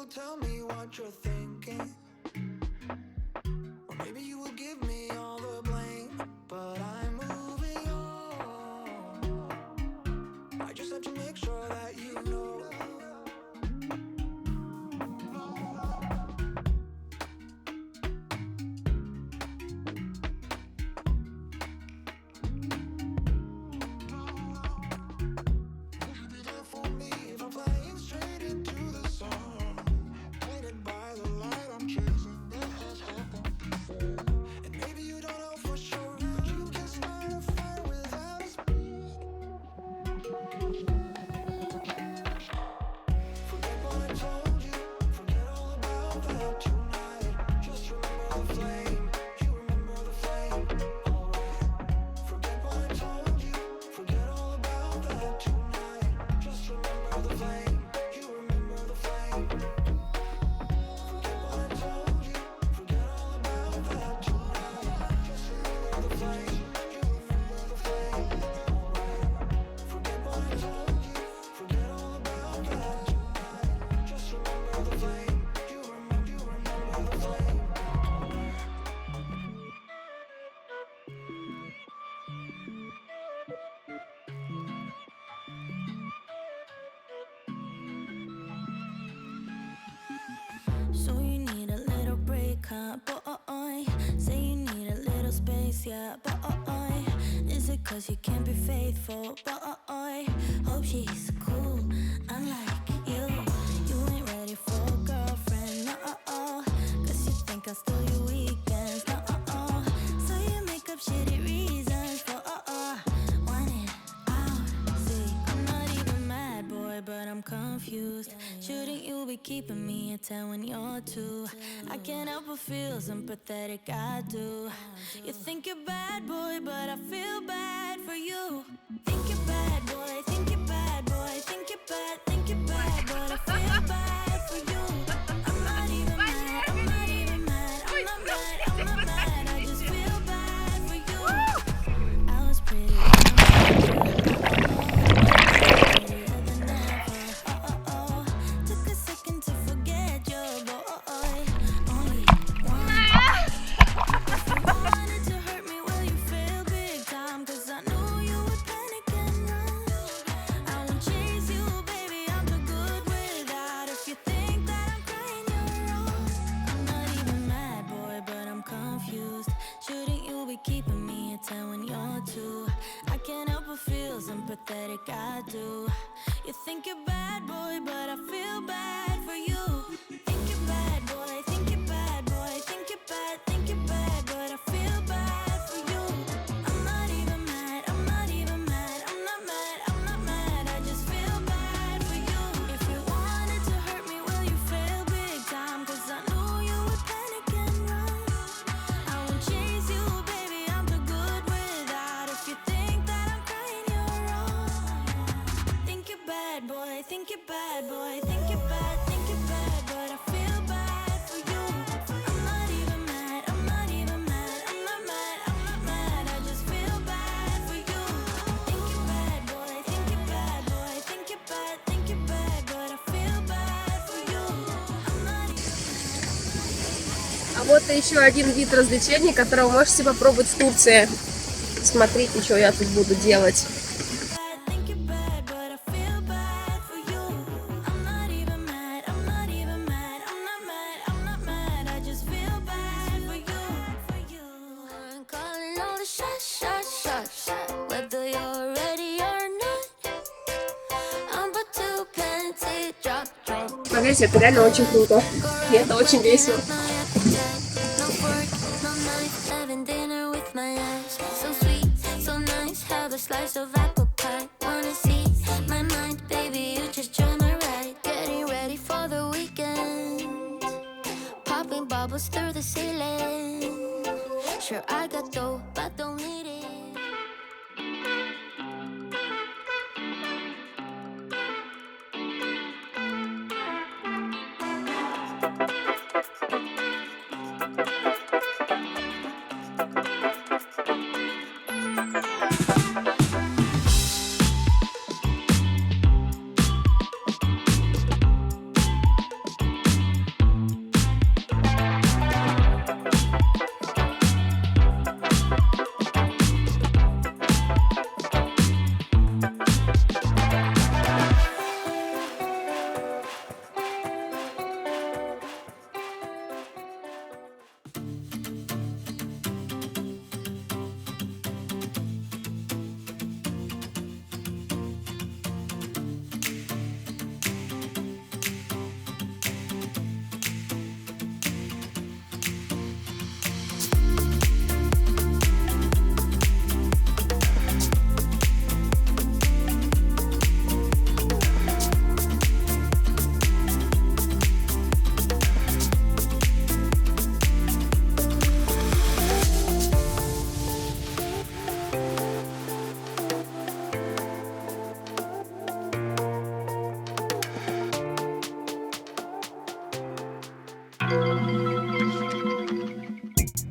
Tell me what you're thinking, or maybe you will give me all the blame, but I'm moving on. I just have to make sure that you know. Will you be there for me if I'm flying straight into the sun? So you need a little break, huh? Boy, say you need a little space, yeah. Boy, is it 'cause you can't be faithful? Boy, hope she's cool, unlike you. You ain't ready for a girlfriend, no. 'Cause you think I'll steal your weekends, no. So you make up shitty reasons for want it out. See, I'm not even mad, boy, but I'm confused. Shouldn't you be keeping me at 10 when you're 2? I can't help but feel sympathetic, I do. You think you're bad, boy, but I feel bad for you. Think you're bad, boy, think you're bad, boy, think you're bad, but I feel bad for you. I'm not even mad, I'm not even mad, I'm not mad, I'm not mad, I just feel bad for you. I was pretty took a second to forget your boy. Only one. If you wanted to hurt me, well, you feel big time, 'cause I knew you would panic and run. I won't chase you, baby, I'm too good without. If you think that I'm crying, you're wrong. I'm not even mad, boy, but I'm confused. Shouldn't you be keeping me at 10 when you're 2? I can't help but feel sympathetic, I do. You think you're bad, boy, but I feel bad for you. Think you're bad, boy, think you're bad, boy, think you're bad, but I feel bad for you. I'm not even mad, I'm not even mad, I'm not mad, I'm not mad, I just feel bad for you. If you wanted to hurt me, well, you feel big time, 'cause I knew you would panic and run. I won't chase you, baby, I'm too good without. If you think that I'm crying, you're wrong. Think you're bad, boy, think you're bad, boy, think you're bad, but I feel bad for you. I'm not even mad, I'm not even mad, I'm not mad, I'm not mad, I just feel bad for you. Think you're bad, boy, think you're bad, boy, think you're bad, but I feel bad for you. I'm not even А вот еще один вид развлечений, который вы можете попробовать в Турции. Смотрите, что я тут буду делать. think you're bad, but I feel bad for you. I'm not поверьте, это реально очень круто. И это очень весело.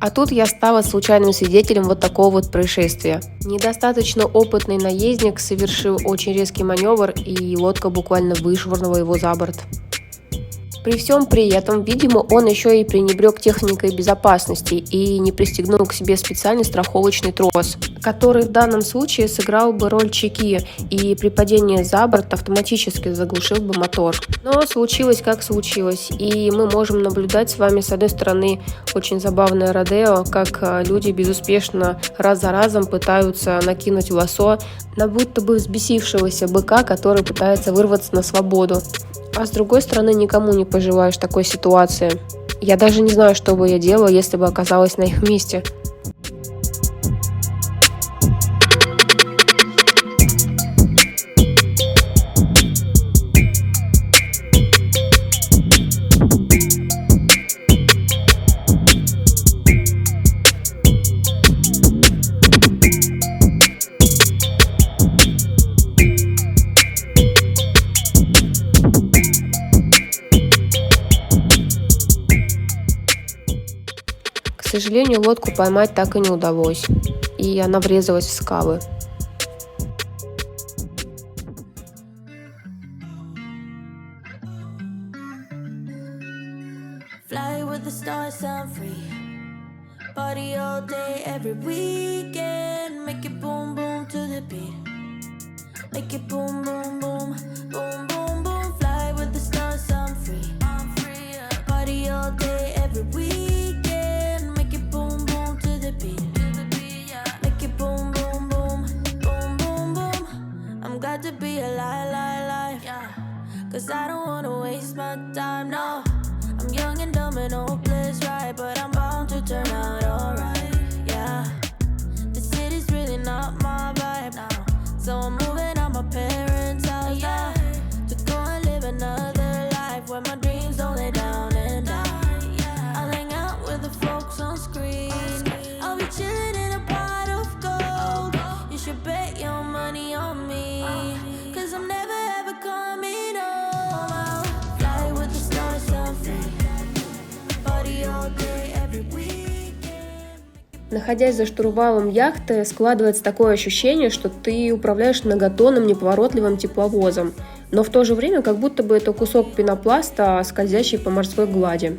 А тут я стала случайным свидетелем вот такого вот происшествия. Недостаточно опытный наездник совершил очень резкий маневр, и лодка буквально вышвырнула его за борт. При всем при этом, видимо, он еще и пренебрег техникой безопасности и не пристегнул к себе специальный страховочный трос, который в данном случае сыграл бы роль чеки и при падении за борт автоматически заглушил бы мотор. Но случилось как случилось, и мы можем наблюдать с вами с одной стороны очень забавное родео, как люди безуспешно раз за разом пытаются накинуть лассо на будто бы взбесившегося быка, который пытается вырваться на свободу. А с другой стороны, никому не пожелаешь такой ситуации. Я даже не знаю, что бы я делала, если бы оказалась на их месте. К сожалению, лодку поймать так и не удалось, и она врезалась в скалы. To be alive, yeah. Cause I don't wanna waste my time, no. I'm young and dumb and hopeless, right? But I'm bound to turn out alright, yeah. The city's really not my vibe now, so I'm moving out my parents' house, yeah. To go and live another life where my dreams don't lay down and die, yeah. I'll hang out with the folks on screen. I'll be chilling in a pot of gold. You should bet your money on me. Находясь за штурвалом яхты, складывается такое ощущение, что ты управляешь многотонным неповоротливым тепловозом, но в то же время как будто бы это кусок пенопласта, скользящий по морской глади.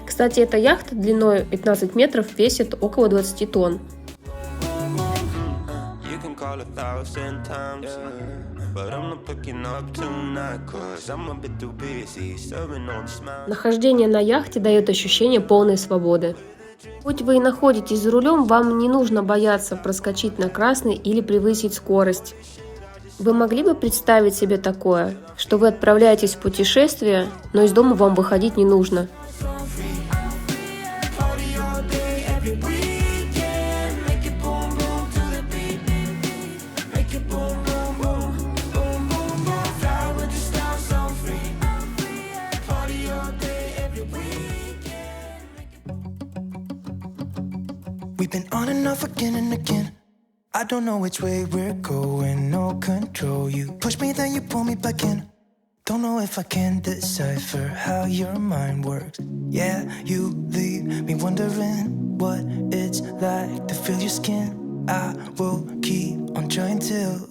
Кстати, эта яхта длиной 15 метров весит около 20 тонн. Нахождение на яхте дает ощущение полной свободы. Хоть вы и находитесь за рулем, вам не нужно бояться проскочить на красный или превысить скорость. Вы могли бы представить себе такое, что вы отправляетесь в путешествие, но из дома вам выходить не нужно? We've been on and off again and again. I don't know which way we're going, no control. You push me, then you pull me back in. Don't know if I can decipher how your mind works. Yeah, you leave me wondering what it's like to feel your skin. I will keep on trying till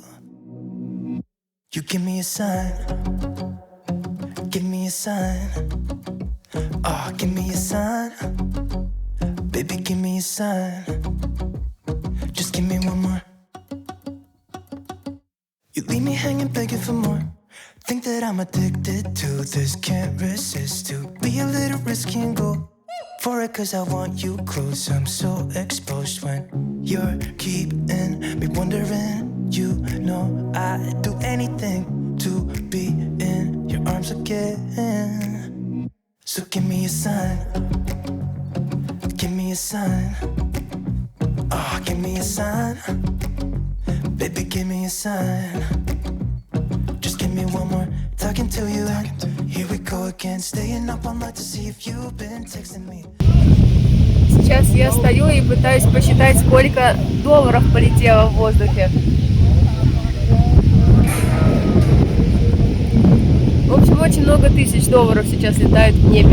you give me a sign. Give me a sign. Oh, give me a sign. Baby, give me a sign. Just give me one more. You leave me hanging, begging for more. Think that I'm addicted to this, can't resist to be a little risky and go for it, cause I want you close. I'm so exposed when you're keeping me wondering. You know I'd do anything to be in your arms again. So give me a sign. Give me a sign. Oh, give me a sign. Baby, give me a sign. Just give me one more talking to you. Here we go again, staying up all night to see if you've been texting me. Сейчас я стою и пытаюсь посчитать, сколько долларов полетело в воздухе. В общем, очень много тысяч долларов сейчас летает в небе.